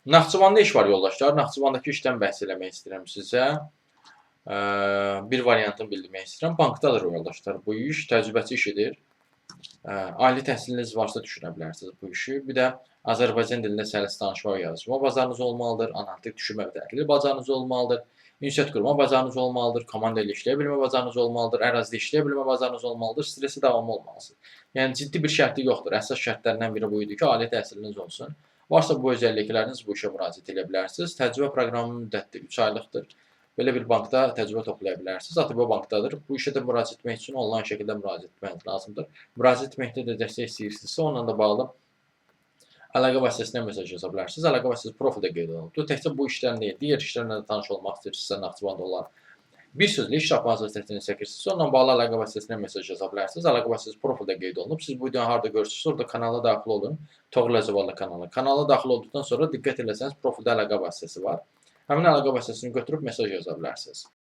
Naxçıvanda iş var yoldaşlar. Naxçıvandakı işdən bəhs eləmək istəyirəm sizə. Bir variantını bildirmək istəyirəm. Bankdadır yoldaşlar bu iş, təcrübəçi işidir. Ali təhsiliniz varsa düşünə bilərsiniz bu işi. Bir də Azərbaycan dilində səlis danışma və yazma bacarığınız olmalıdır. Analitik düşünmə və təhlil bacarığınız olmalıdır. Ünsiyyət qurma bacarığınız olmalıdır. Komanda ilə işləyə bilmə bacarığınız olmalıdır. Ərazidə işləyə bilmə bacarığınız olmalıdır. Stresi davamlı olmalısınız. Yəni ciddi bir şərti yoxdur. Əsas şərtlərindən biri bu idi ki, ali təhsiliniz olsun. Varsa bu özəllikləriniz bu işə müraciət edə bilərsiniz. Təcrübə proqramının müddəti 3 aylıqdır. Belə bir bankda təcrübə toplaya bilərsiniz. ATB bankdadır. Bu işə də müraciət etmək üçün onlayn şəkildə müraciət etməniz lazımdır. Müraciət etməkdə də dəstək istəyirsinizsə, onunla da bağlı əlaqə vasitəsinə mesaj yaza bilərsiniz. Əlaqə vasitəsi profildə qeyd olunubdur. Təkcə bu işlərlə deyil, digər işlərlə də tanış olmaq istəyirsinizsə, Naxçıvanda olar. Bir sözlə iş tapmanızı seçdiyinizi çəkirsinizsə, onunla bağlı əlaqə vasitəsinə mesaj yaza bilərsiniz. Əlaqə vasitəsi profildə qeyd olunub. Siz bu videonu harda görürsünüzsə, orada kanala daxil olun. Toğrul Əcəballı kanalı. Kanala daxil olduqdan sonra diqqət eləsəniz, profildə əlaqə vasitəsi var. Həmin əlaqə vasitəsini götürüb mesaj yaza bilərsiniz.